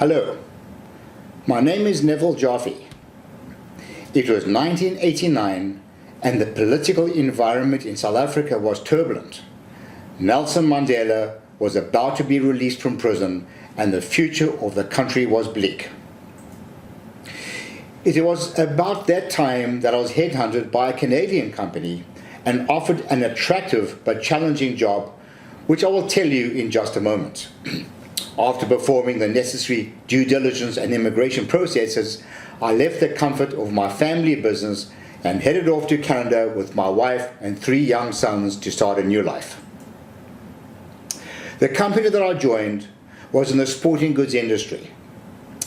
Hello, my name is Neville Joffe. It was 1989 and the political environment in South Africa was turbulent. Nelson Mandela was about to be released from prison and the future of the country was bleak. It was about that time that I was headhunted by a Canadian company and offered an attractive but challenging job, which I will tell you in just a moment. After performing the necessary due diligence and immigration processes, I left the comfort of my family business and headed off to Canada with my wife and 3 young sons to start a new life. The company that I joined was in the sporting goods industry.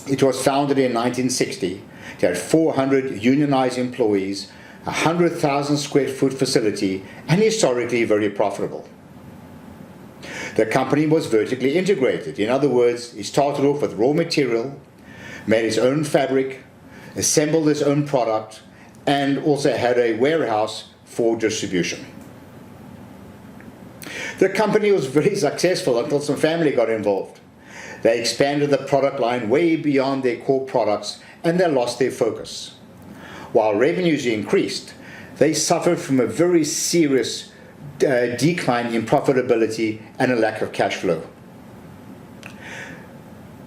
It was founded in 1960. It had 400 unionized employees, a 100,000 square foot facility, and historically very profitable. The company was vertically integrated. In other words, it started off with raw material, made its own fabric, assembled its own product, and also had a warehouse for distribution. The company was very successful until some family got involved. They expanded the product line way beyond their core products and they lost their focus. While revenues increased, they suffered from a very serious decline in profitability and a lack of cash flow.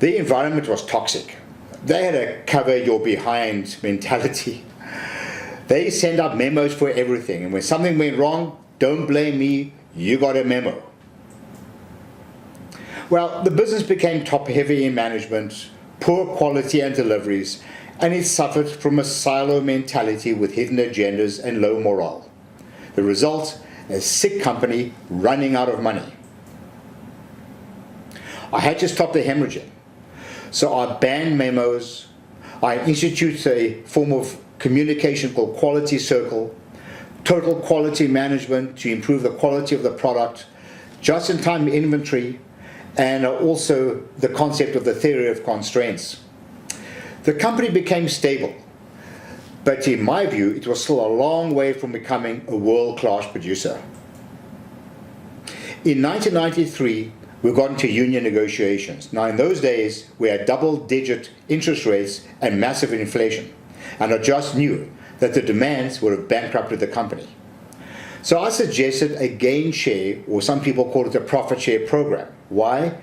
The environment was toxic. They had a cover your behind mentality. They sent out memos for everything, and when something went wrong, don't blame me, you got a memo. Well, the business became top heavy in management, poor quality and deliveries, and it suffered from a silo mentality with hidden agendas and low morale. The result, a sick company running out of money. I had to stop the hemorrhaging. So I banned memos, I instituted a form of communication called Quality Circle, total quality management to improve the quality of the product, just-in-time inventory, and also the concept of the theory of constraints. The company became stable, but in my view, it was still a long way from becoming a world-class producer. In 1993, we got into union negotiations. Now, in those days, we had double-digit interest rates and massive inflation, and I just knew that the demands would have bankrupted the company. So I suggested a gain share, or some people call it a profit share program. Why?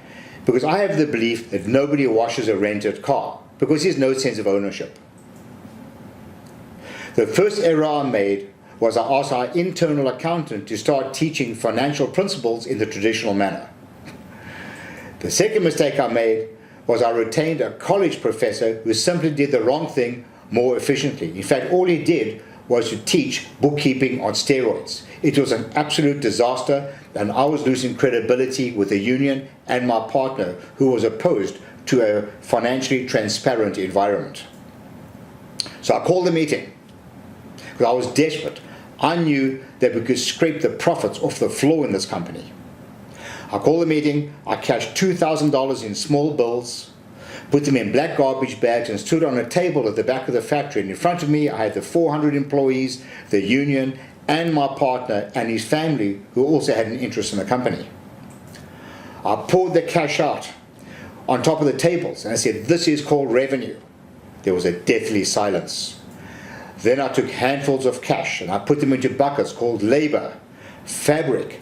Because I have the belief that nobody washes a rented car, because there's no sense of ownership. The first error I made was I asked our internal accountant to start teaching financial principles in the traditional manner. The second mistake I made was I retained a college professor who simply did the wrong thing more efficiently. In fact, all he did was to teach bookkeeping on steroids. It was an absolute disaster, and I was losing credibility with the union and my partner, who was opposed to a financially transparent environment. So I called the meeting because I was desperate. I knew that we could scrape the profits off the floor in this company. I called the meeting, I cashed $2,000 in small bills, put them in black garbage bags and stood on a table at the back of the factory, and in front of me I had the 400 employees, the union, and my partner and his family, who also had an interest in the company. I poured the cash out on top of the tables and I said, "This is called revenue." There was a deathly silence. Then I took handfuls of cash and I put them into buckets called labor, fabric,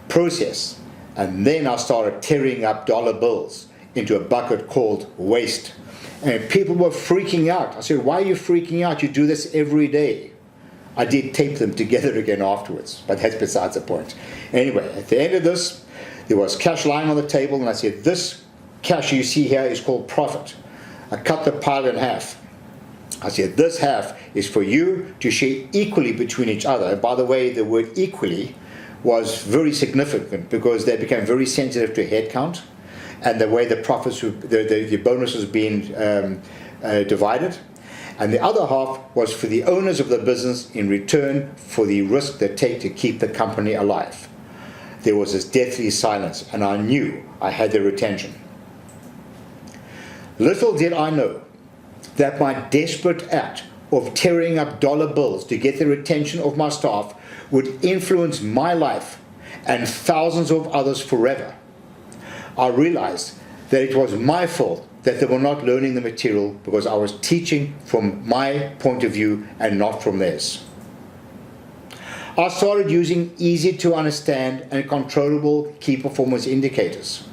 process, and then I started tearing up dollar bills into a bucket called waste. And people were freaking out. I said, "Why are you freaking out? You do this every day." I did tape them together again afterwards, but that's besides the point. Anyway, at the end of this, there was cash lying on the table, and I said, "This cash you see here is called profit." I cut the pile in half. I said, "This half is for you to share equally between each other." And by the way, the word equally was very significant because they became very sensitive to headcount and the way the profits, the bonus was being divided. And the other half was for the owners of the business in return for the risk they take to keep the company alive. There was this deathly silence, and I knew I had their attention. Little did I know that my desperate act of tearing up dollar bills to get the attention of my staff would influence my life and thousands of others forever. I realized that it was my fault that they were not learning the material because I was teaching from my point of view and not from theirs. I started using easy to understand and controllable key performance indicators.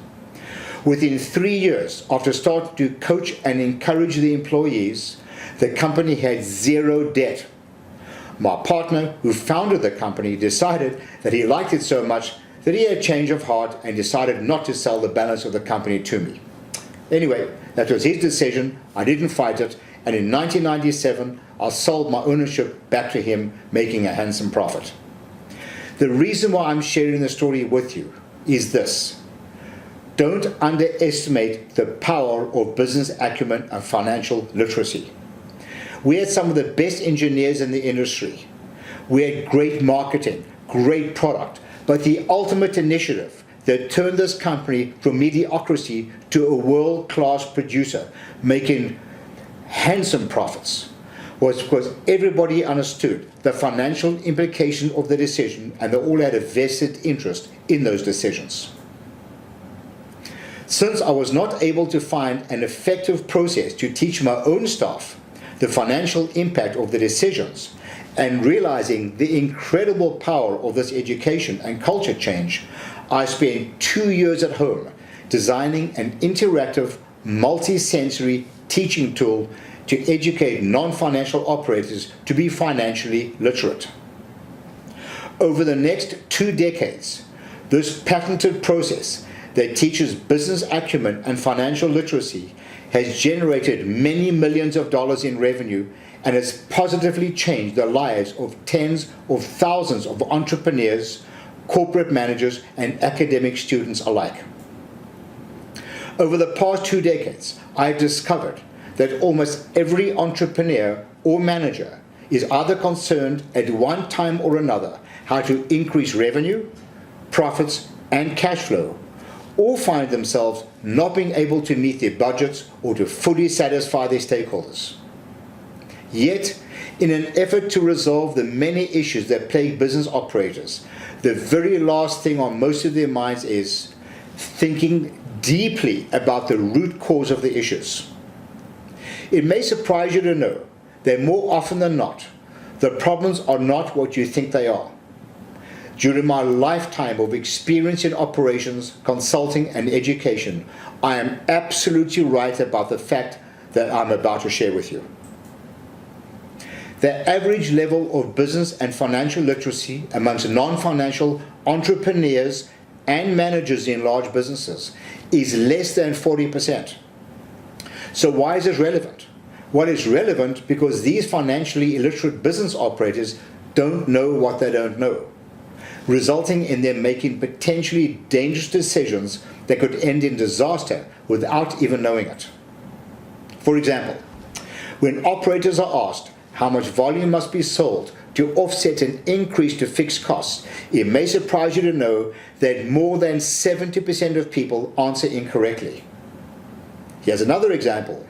Within 3 years after starting to coach and encourage the employees, the company had zero debt. My partner, who founded the company, decided that he liked it so much that he had a change of heart and decided not to sell the balance of the company to me. Anyway, that was his decision. I didn't fight it, and in 1997 I sold my ownership back to him, making a handsome profit. The reason why I'm sharing the story with you is this: don't underestimate the power of business acumen and financial literacy. We had some of the best engineers in the industry. We had great marketing, great product, but the ultimate initiative that turned this company from mediocrity to a world-class producer, making handsome profits, was because everybody understood the financial implication of the decision, and they all had a vested interest in those decisions. Since I was not able to find an effective process to teach my own staff the financial impact of the decisions, and realizing the incredible power of this education and culture change, I spent 2 years at home designing an interactive, multi-sensory teaching tool to educate non-financial operators to be financially literate. Over the next 2 decades, this patented process that teaches business acumen and financial literacy has generated many millions of dollars in revenue and has positively changed the lives of tens of thousands of entrepreneurs, corporate managers, and academic students alike. Over the past 2 decades, I have discovered that almost every entrepreneur or manager is either concerned at one time or another how to increase revenue, profits, and cash flow, or find themselves not being able to meet their budgets or to fully satisfy their stakeholders. Yet, in an effort to resolve the many issues that plague business operators, the very last thing on most of their minds is thinking deeply about the root cause of the issues. It may surprise you to know that more often than not, the problems are not what you think they are. During my lifetime of experience in operations, consulting, and education, I am absolutely right about the fact that I'm about to share with you. The average level of business and financial literacy amongst non-financial entrepreneurs and managers in large businesses is less than 40%. So why is this relevant? Well, it's relevant because these financially illiterate business operators don't know what they don't know, resulting in them making potentially dangerous decisions that could end in disaster without even knowing it. For example, when operators are asked how much volume must be sold to offset an increase to fixed costs, it may surprise you to know that more than 70% of people answer incorrectly. Here's another example.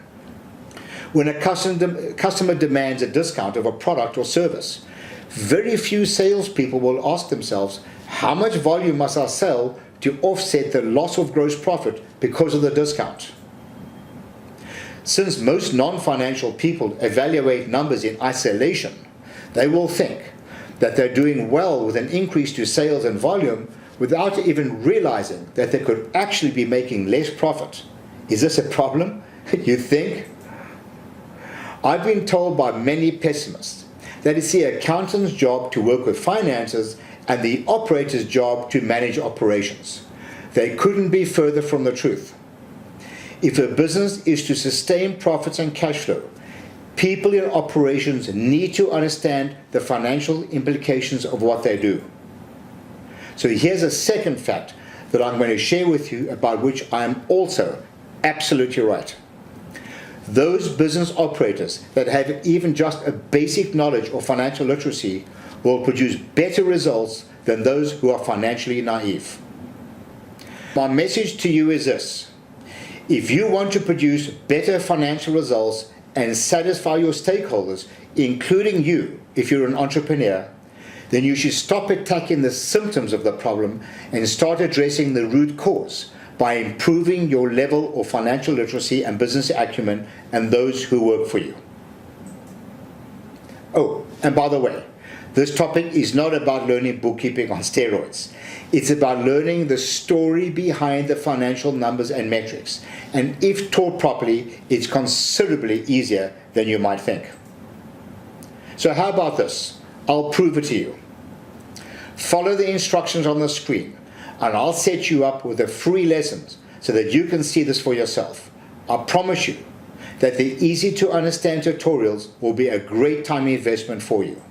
When a customer demands a discount of a product or service, very few salespeople will ask themselves, how much volume must I sell to offset the loss of gross profit because of the discount? Since most non-financial people evaluate numbers in isolation, they will think that they're doing well with an increase to sales and volume without even realizing that they could actually be making less profit. Is this a problem, you think? I've been told by many pessimists that it's the accountant's job to work with finances and the operator's job to manage operations. They couldn't be further from the truth. If a business is to sustain profits and cash flow, people in operations need to understand the financial implications of what they do. So here's a second fact that I'm going to share with you, about which I am also absolutely right. Those business operators that have even just a basic knowledge of financial literacy will produce better results than those who are financially naive. My message to you is this: if you want to produce better financial results and satisfy your stakeholders, including you if you're an entrepreneur, then you should stop attacking the symptoms of the problem and start addressing the root cause by improving your level of financial literacy and business acumen and those who work for you. Oh, and by the way, this topic is not about learning bookkeeping on steroids. It's about learning the story behind the financial numbers and metrics. And if taught properly, it's considerably easier than you might think. So how about this? I'll prove it to you. Follow the instructions on the screen, and I'll set you up with a free lesson so that you can see this for yourself. I promise you that the easy to understand tutorials will be a great time investment for you.